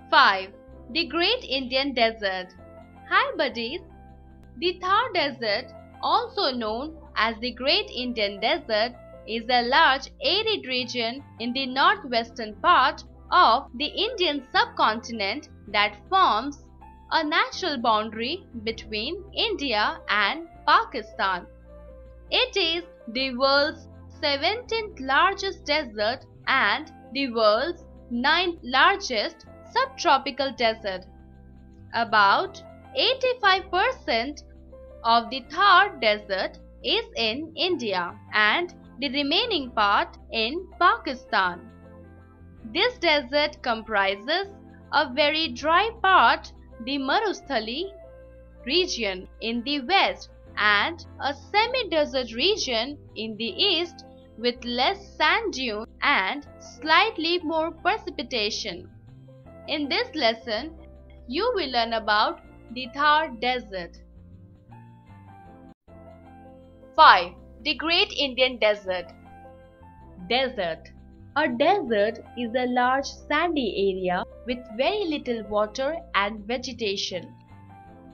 5. The Great Indian Desert. Hi buddies! The Thar Desert, also known as the Great Indian Desert, is a large arid region in the northwestern part of the Indian subcontinent that forms a natural boundary between India and Pakistan. It is the world's 17th largest desert and the world's 9th largest subtropical desert. About 85% of the Thar Desert is in India and the remaining part in Pakistan. This desert comprises a very dry part, the Marusthali region in the west, and a semi-desert region in the east with less sand dunes and slightly more precipitation. In this lesson, you will learn about the Thar Desert. 5. The Great Indian Desert. Desert. A desert is a large sandy area with very little water and vegetation.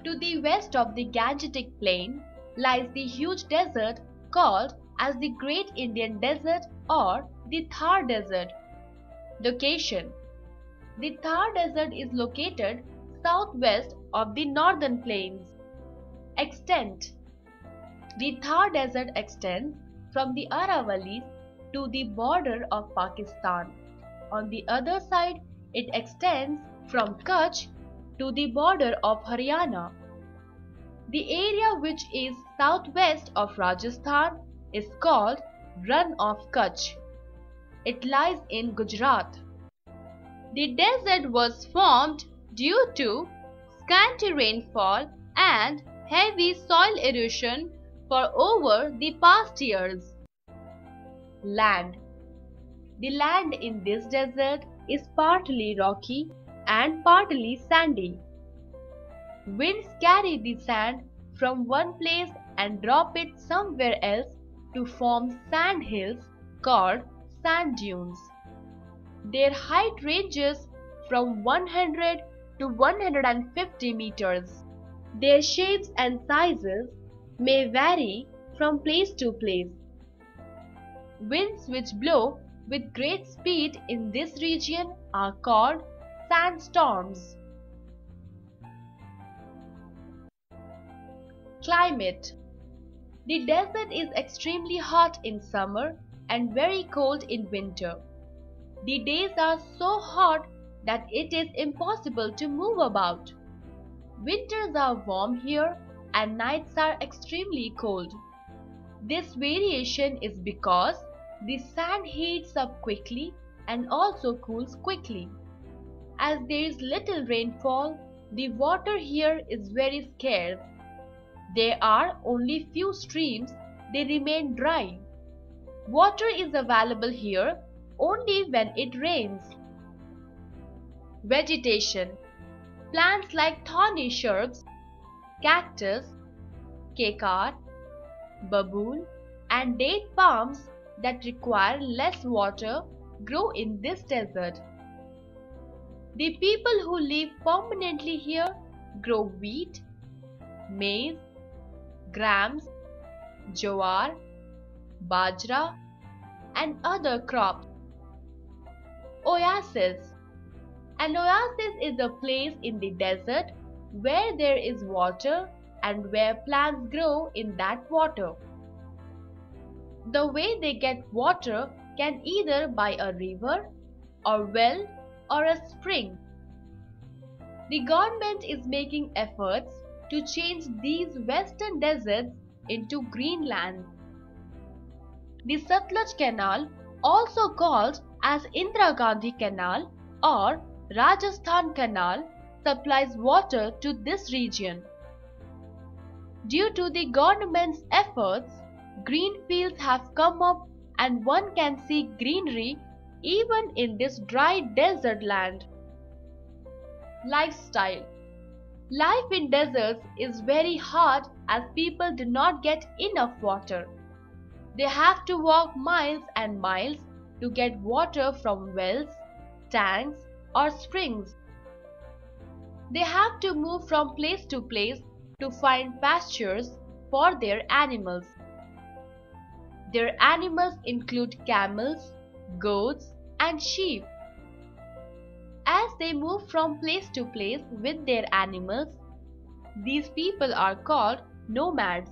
To the west of the Gangetic Plain lies the huge desert called as the Great Indian Desert or the Thar Desert. Location. The Thar Desert is located southwest of the northern plains. Extent. The Thar Desert extends from the Aravallis to the border of Pakistan. On the other side, it extends from Kutch to the border of Haryana. The area which is southwest of Rajasthan is called Run of Kutch. It lies in Gujarat. The desert was formed due to scanty rainfall and heavy soil erosion for over the past years. Land. The land in this desert is partly rocky and partly sandy. Winds carry the sand from one place and drop it somewhere else to form sand hills called sand dunes. Their height ranges from 100 to 150 meters. Their shapes and sizes may vary from place to place. Winds which blow with great speed in this region are called sandstorms. Climate. The desert is extremely hot in summer and very cold in winter. The days are so hot that it is impossible to move about. Winters are warm here and nights are extremely cold. This variation is because the sand heats up quickly and also cools quickly. As there is little rainfall, the water here is very scarce. There are only few streams, they remain dry. Water is available here only when it rains. Vegetation. Plants like thorny shrubs, cactus, kekar, baboon, and date palms that require less water grow in this desert. The people who live permanently here grow wheat, maize, grams, jowar, bajra, and other crops. Oasis. An oasis is a place in the desert where there is water and where plants grow in that water. The way they get water can either by a river, or well, or a spring. The government is making efforts to change these western deserts into green lands. The Satluj Canal, also called as Indira Gandhi Canal or Rajasthan Canal, supplies water to this region. Due to the government's efforts, green fields have come up and one can see greenery even in this dry desert land. Lifestyle. Life in deserts is very hard as people do not get enough water. They have to walk miles and miles to get water from wells, tanks, or springs. They have to move from place to place to find pastures for their animals. Their animals include camels, goats, and sheep. As they move from place to place with their animals, these people are called nomads.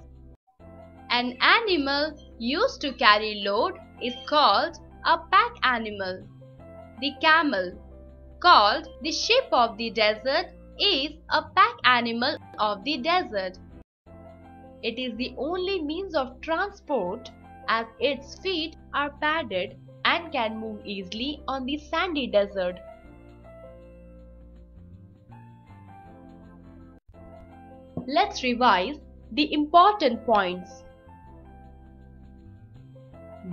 An animal used to carry load is called a pack animal. The camel, called the sheep of the desert, is a pack animal of the desert. It is the only means of transport as its feet are padded and can move easily on the sandy desert. Let's revise the important points.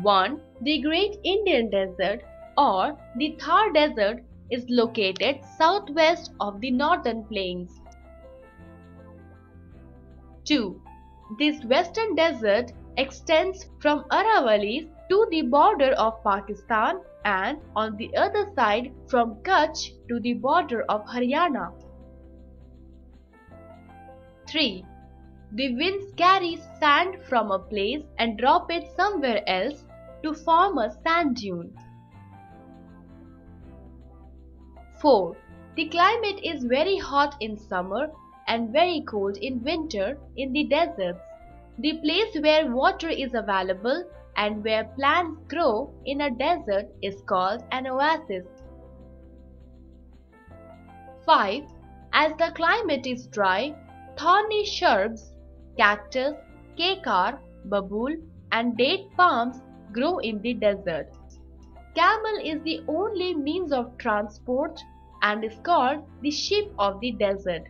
1. The Great Indian Desert or the Thar Desert is located southwest of the northern plains. 2. This western desert extends from Aravallis to the border of Pakistan and on the other side from Kutch to the border of Haryana. 3. The winds carry sand from a place and drop it somewhere else to form a sand dune. 4. The climate is very hot in summer and very cold in winter in the deserts. The place where water is available and where plants grow in a desert is called an oasis. 5. As the climate is dry, thorny shrubs, cactus, kekar, babool, and date palms grow in the desert. Camel is the only means of transport and is called the sheep of the desert.